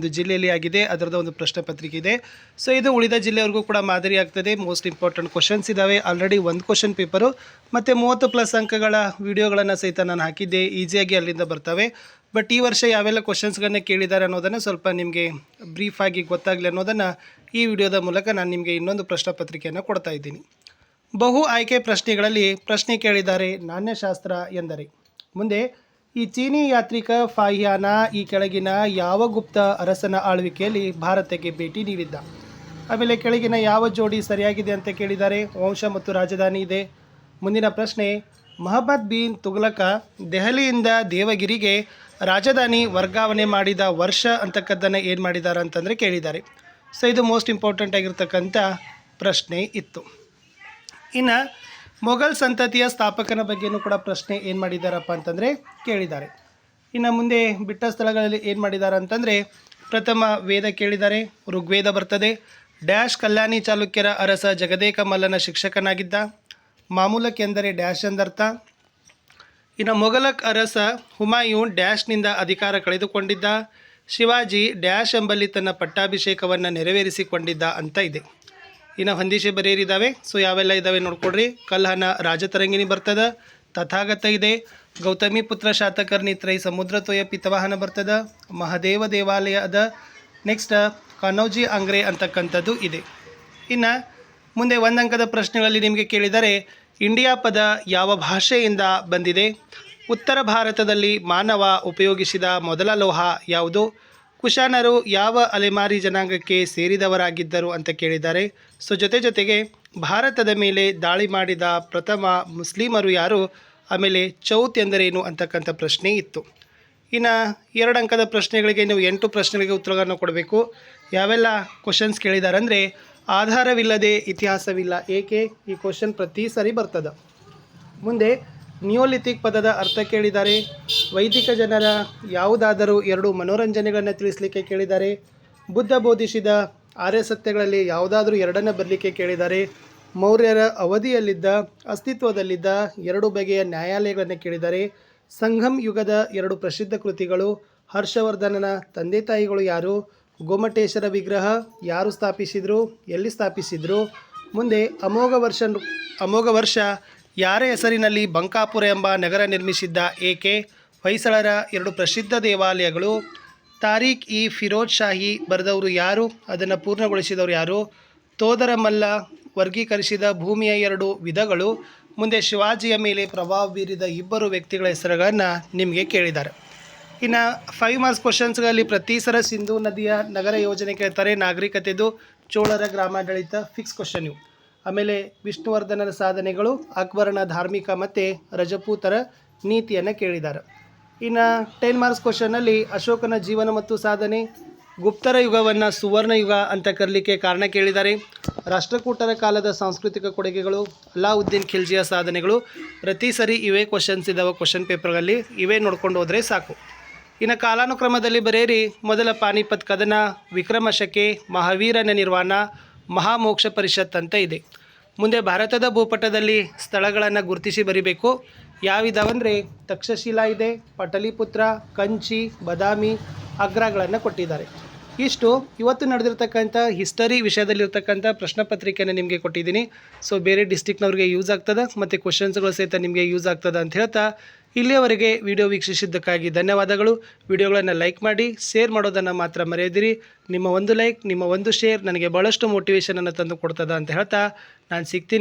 ಒಂದು ಜಿಲ್ಲೆಯಲ್ಲಿ ಆಗಿದೆ, ಅದರದ ಒಂದು ಪ್ರಶ್ನೆ ಪತ್ರಿಕೆ ಇದೆ. ಸೊ ಇದು ಉಳಿದ ಜಿಲ್ಲೆಯವರೆಗೂ ಕೂಡ ಮಾದರಿ ಆಗ್ತದೆ. ಮೋಸ್ಟ್ ಇಂಪಾರ್ಟೆಂಟ್ ಕ್ವಶನ್ಸ್ ಇದ್ದಾವೆ. ಆಲ್ರೆಡಿ ಒಂದು ಕ್ವಶನ್ ಪೇಪರು ಮತ್ತು 30+ ಅಂಕಗಳ ವಿಡಿಯೋಗಳನ್ನು ಸಹಿತ ನಾನು ಹಾಕಿದ್ದೆ. ಈಸಿಯಾಗಿ ಅಲ್ಲಿಂದ ಬರ್ತವೆ. ಬಟ್ ಈ ವರ್ಷ ಯಾವೆಲ್ಲ ಕ್ವಶನ್ಸ್ಗಳನ್ನ ಕೇಳಿದ್ದಾರೆ ಅನ್ನೋದನ್ನು ಸ್ವಲ್ಪ ನಿಮಗೆ ಬ್ರೀಫಾಗಿ ಗೊತ್ತಾಗಲಿ ಅನ್ನೋದನ್ನು ಈ ವಿಡಿಯೋದ ಮೂಲಕ ನಾನು ನಿಮಗೆ ಇನ್ನೊಂದು ಪ್ರಶ್ನೆ ಪತ್ರಿಕೆಯನ್ನು ಕೊಡ್ತಾ ಇದ್ದೀನಿ. ಬಹು ಆಯ್ಕೆ ಪ್ರಶ್ನೆಗಳಲ್ಲಿ ಪ್ರಶ್ನೆ ಕೇಳಿದ್ದಾರೆ, ನಾಣ್ಯಶಾಸ್ತ್ರ ಎಂದರೆ. ಮುಂದೆ ಈ ಚೀನಿ ಯಾತ್ರಿಕ ಫಾಹಿಯಾನ ಈ ಕೆಳಗಿನ ಯಾವ ಗುಪ್ತ ಅರಸನ ಆಳ್ವಿಕೆಯಲ್ಲಿ ಭಾರತಕ್ಕೆ ಭೇಟಿ ನೀಡಿದ್ದ? ಆಮೇಲೆ ಕೆಳಗಿನ ಯಾವ ಜೋಡಿ ಸರಿಯಾಗಿದೆ ಅಂತ ಕೇಳಿದ್ದಾರೆ. ವಂಶ ಮತ್ತು ರಾಜಧಾನಿ ಇದೆ. ಮುಂದಿನ ಪ್ರಶ್ನೆ, ಮೊಹಮ್ಮದ್ ಬಿನ್ ತುಘಲಕ ದೆಹಲಿಯಿಂದ ದೇವಗಿರಿಗೆ ರಾಜಧಾನಿ ವರ್ಗಾವಣೆ ಮಾಡಿದ ವರ್ಷ ಅಂತಕ್ಕದ್ದನ್ನು ಏನು ಮಾಡಿದ್ದಾರೆ ಅಂತಂದರೆ ಕೇಳಿದ್ದಾರೆ. ಸೊ ಇದು ಮೋಸ್ಟ್ ಇಂಪಾರ್ಟೆಂಟ್ ಆಗಿರ್ತಕ್ಕಂಥ ಪ್ರಶ್ನೆ ಇತ್ತು. ಇನ್ನು ಮೊಘಲ್ ಸಂತತಿಯ ಸ್ಥಾಪಕನ ಬಗ್ಗೆಯೂ ಕೂಡ ಪ್ರಶ್ನೆ ಏನು ಮಾಡಿದ್ದಾರಪ್ಪ ಅಂತಂದರೆ ಕೇಳಿದ್ದಾರೆ. ಇನ್ನು ಮುಂದೆ ಬಿಟ್ಟ ಸ್ಥಳಗಳಲ್ಲಿ ಏನು ಮಾಡಿದ್ದಾರೆ ಅಂತಂದರೆ ಪ್ರಥಮ ವೇದ ಕೇಳಿದ್ದಾರೆ. ಋಗ್ವೇದ ಬರ್ತದೆ. ಡ್ಯಾಶ್ ಕಲ್ಯಾಣಿ ಚಾಲುಕ್ಯರ ಅರಸ ಜಗದೇಕ ಮಲ್ಲನ ಶಿಕ್ಷಕನಾಗಿದ್ದ. ಮಾಮೂಲಕ್ ಎಂದರೆ ಡ್ಯಾಶ್ ಎಂದರ್ಥ. ಇನ್ನು ಮೊಘಲಕ್ ಅರಸ ಹುಮಾಯೂನ್ ಡ್ಯಾಶ್ನಿಂದ ಅಧಿಕಾರ ಕಳೆದುಕೊಂಡಿದ್ದ. ಶಿವಾಜಿ ಡ್ಯಾಶ್ ಎಂಬಲ್ಲಿ ತನ್ನ ಪಟ್ಟಾಭಿಷೇಕವನ್ನು ನೆರವೇರಿಸಿಕೊಂಡಿದ್ದ ಅಂತ ಇದೆ. ಇನ್ನು ಹೊಂದಿಸಿ ಬರೆಯರಿದ್ದಾವೆ. ಸೊ ಯಾವೆಲ್ಲ ಇದ್ದಾವೆ ನೋಡ್ಕೊಡ್ರಿ. ಕಲ್ಹನ ರಾಜತರಂಗಿಣಿ ಬರ್ತದೆ. ತಥಾಗತ ಇದೆ. ಗೌತಮಿ ಪುತ್ರ ಶಾತಕರ್ಣಿ ತ್ರೈ ಸಮುದ್ರತೋಯ ಪಿತವಾಹನ ಬರ್ತದೆ. ಮಹಾದೇವ ದೇವಾಲಯ ಅದ. ನೆಕ್ಸ್ಟ್ ಕನೌಜಿ ಅಂಗ್ರೆ ಅಂತಕ್ಕಂಥದ್ದು ಇದೆ. ಇನ್ನು ಮುಂದೆ ಒಂದು ಅಂಕದ ಪ್ರಶ್ನೆಗಳಲ್ಲಿ ನಿಮಗೆ ಕೇಳಿದರೆ ಇಂಡಿಯಾ ಪದ ಯಾವ ಭಾಷೆಯಿಂದ ಬಂದಿದೆ? ಉತ್ತರ ಭಾರತದಲ್ಲಿ ಮಾನವ ಉಪಯೋಗಿಸಿದ ಮೊದಲ ಲೋಹ ಯಾವುದು? ಕುಶಾನರು ಯಾವ ಅಲೆಮಾರಿ ಜನಾಂಗಕ್ಕೆ ಸೇರಿದವರಾಗಿದ್ದರು ಅಂತ ಕೇಳಿದ್ದಾರೆ. ಸೊ ಜೊತೆಗೆ ಭಾರತದ ಮೇಲೆ ದಾಳಿ ಮಾಡಿದ ಪ್ರಥಮ ಮುಸ್ಲಿಮರು ಯಾರು? ಆಮೇಲೆ ಚೌತ್ ಎಂದರೇನು ಅಂತಕ್ಕಂಥ ಪ್ರಶ್ನೆ ಇತ್ತು. ಇನ್ನು 2 ಅಂಕದ ಪ್ರಶ್ನೆಗಳಿಗೆ ನೀವು 8 ಪ್ರಶ್ನೆಗಳಿಗೆ ಉತ್ತರಗಳನ್ನು ಕೊಡಬೇಕು. ಯಾವೆಲ್ಲ ಕ್ವಶನ್ಸ್ ಕೇಳಿದ್ದಾರೆ ಅಂದರೆ ಆಧಾರವಿಲ್ಲದೆ ಇತಿಹಾಸವಿಲ್ಲ ಏಕೆ? ಈ ಕ್ವಶನ್ ಪ್ರತಿ ಸರಿ ಬರ್ತದೆ. ಮುಂದೆ ನಿಯೋಲಿಥಿಕ್ ಪದದ ಅರ್ಥ ಕೇಳಿದ್ದಾರೆ. ವೈದಿಕ ಜನರ ಯಾವುದಾದರೂ 2 ಮನೋರಂಜನೆಗಳನ್ನು ತಿಳಿಸಲಿಕ್ಕೆ ಕೇಳಿದ್ದಾರೆ. ಬುದ್ಧ ಬೋಧಿಸಿದ ಆರ್ಯ ಸತ್ಯಗಳಲ್ಲಿ ಯಾವುದಾದ್ರೂ 2 ಬರಲಿಕ್ಕೆ ಕೇಳಿದ್ದಾರೆ. ಮೌರ್ಯರ ಅವಧಿಯಲ್ಲಿದ್ದ ಅಸ್ತಿತ್ವದಲ್ಲಿದ್ದ 2 ಬಗೆಯ ನ್ಯಾಯಾಲಯಗಳನ್ನು ಕೇಳಿದ್ದಾರೆ. ಸಂಗಮ್ ಯುಗದ 2 ಪ್ರಸಿದ್ಧ ಕೃತಿಗಳು. ಹರ್ಷವರ್ಧನನ ತಂದೆ ತಾಯಿಗಳು ಯಾರು? ಗೋಮಟೇಶ್ವರ ವಿಗ್ರಹ ಯಾರು ಸ್ಥಾಪಿಸಿದರು? ಎಲ್ಲಿ ಸ್ಥಾಪಿಸಿದರು? ಮುಂದೆ ಅಮೋಘ ವರ್ಷ ಯಾರ ಹೆಸರಿನಲ್ಲಿ ಬಂಕಾಪುರ ಎಂಬ ನಗರ ನಿರ್ಮಿಸಿದ್ದ ಏಕೆ? ಹೊಯ್ಸಳರ 2 ಪ್ರಸಿದ್ಧ ದೇವಾಲಯಗಳು. ತಾರೀಖ್ ಇ ಫಿರೋಜ್ ಶಾಹಿ ಬರೆದವರು ಯಾರು? ಅದನ್ನು ಪೂರ್ಣಗೊಳಿಸಿದವರು ಯಾರು? ತೋದರಮಲ್ಲ ವರ್ಗೀಕರಿಸಿದ ಭೂಮಿಯ 2 ವಿಧಗಳು. ಮುಂದೆ ಶಿವಾಜಿಯ ಮೇಲೆ ಪ್ರಭಾವ ಬೀರಿದ 2 ವ್ಯಕ್ತಿಗಳ ಹೆಸರುಗಳನ್ನು ನಿಮಗೆ ಕೇಳಿದ್ದಾರೆ. ಇನ್ನು 5 ಮಾರ್ಕ್ಸ್ ಕ್ವಶನ್ಸ್ಗಳಲ್ಲಿ ಪ್ರತಿ ಸಲ ಸಿಂಧೂ ನದಿಯ ನಗರ ಯೋಜನೆ ಕೇಳ್ತಾರೆ. ನಾಗರಿಕತೆದು ಚೋಳರ ಗ್ರಾಮಾಡಳಿತ ಫಿಕ್ಸ್ ಕ್ವಶನ್ ಇವು. ಆಮೇಲೆ ವಿಷ್ಣುವರ್ಧನರ ಸಾಧನೆಗಳು, ಅಕ್ಬರನ ಧಾರ್ಮಿಕ ಮತ್ತು ರಜಪೂತರ ನೀತಿಯನ್ನು ಕೇಳಿದ್ದಾರೆ. ಇನ್ನು 10 ಮಾರ್ಕ್ಸ್ ಕ್ವಶನ್ನಲ್ಲಿ ಅಶೋಕನ ಜೀವನ ಮತ್ತು ಸಾಧನೆ, ಗುಪ್ತರ ಯುಗವನ್ನು ಸುವರ್ಣ ಯುಗ ಅಂತ ಕರೀಲಿಕ್ಕೆ ಕಾರಣ ಕೇಳಿದ್ದಾರೆ. ರಾಷ್ಟ್ರಕೂಟರ ಕಾಲದ ಸಾಂಸ್ಕೃತಿಕ ಕೊಡುಗೆಗಳು, ಅಲಾವುದ್ದೀನ್ ಖಿಲ್ಜಿಯ ಸಾಧನೆಗಳು. ಪ್ರತಿ ಸರಿ ಇವೇ ಕ್ವಶನ್ಸ್ ಇದ್ದಾವೆ ಕ್ವಶನ್ ಪೇಪರ್ಗಳಲ್ಲಿ. ಇವೇ ನೋಡ್ಕೊಂಡು ಹೋದರೆ ಸಾಕು. ಇನ್ನು ಕಾಲಾನುಕ್ರಮದಲ್ಲಿ ಬರೆಯಿರಿ. ಮೊದಲ ಪಾನಿಪತ್ ಕದನ, ವಿಕ್ರಮಶಕೆ, ಮಹಾವೀರನ ನಿರ್ವಾಣ, ಮಹಾಮೋಕ್ಷ ಪರಿಷತ್ ಅಂತ ಇದೆ. ಮುಂದೆ ಭಾರತದ ಭೂಪಟದಲ್ಲಿ ಸ್ಥಳಗಳನ್ನು ಗುರುತಿಸಿ ಬರಿಬೇಕು. ಯಾವಿದಾವಂದರೆ ತಕ್ಷಶಿಲಾ ಇದೆ, ಪಟಲಿಪುತ್ರ, ಕಂಚಿ, ಬದಾಮಿ, ಆಗ್ರಾಗಳನ್ನು ಕೊಟ್ಟಿದ್ದಾರೆ. ಇಷ್ಟು ಇವತ್ತು ನಡೆದಿರ್ತಕ್ಕಂಥ ಹಿಸ್ಟರಿ ವಿಷಯದಲ್ಲಿರ್ತಕ್ಕಂಥ ಪ್ರಶ್ನೆ ಪತ್ರಿಕೆಯನ್ನು ನಿಮಗೆ ಕೊಟ್ಟಿದ್ದೀನಿ. ಸೊ ಬೇರೆ ಡಿಸ್ಟಿಕ್ನವ್ರಿಗೆ ಯೂಸ್ ಆಗ್ತದೆ ಮತ್ತು ಕ್ವಶನ್ಸ್ಗಳು ಸಹಿತ ನಿಮಗೆ ಯೂಸ್ ಆಗ್ತದೆ ಅಂತ ಹೇಳ್ತಾ ಇಲ್ಲಿಯವರೆಗೆ ವಿಡಿಯೋ ವೀಕ್ಷಿಸಿದ್ದಕ್ಕಾಗಿ ಧನ್ಯವಾದಗಳು. ವಿಡಿಯೋಗಳನ್ನು ಲೈಕ್ ಮಾಡಿ, ಶೇರ್ ಮಾಡೋದನ್ನು ಮಾತ್ರ ಮರೆಯದಿರಿ. ನಿಮ್ಮ ಒಂದು ಲೈಕ್, ನಿಮ್ಮ ಒಂದು ಶೇರ್ ನನಗೆ ಭಾಳಷ್ಟು ಮೋಟಿವೇಶನನ್ನು ತಂದು ಕೊಡ್ತದೆ ಅಂತ ಹೇಳ್ತಾ ನಾನು ಸಿಗ್ತೀನಿ.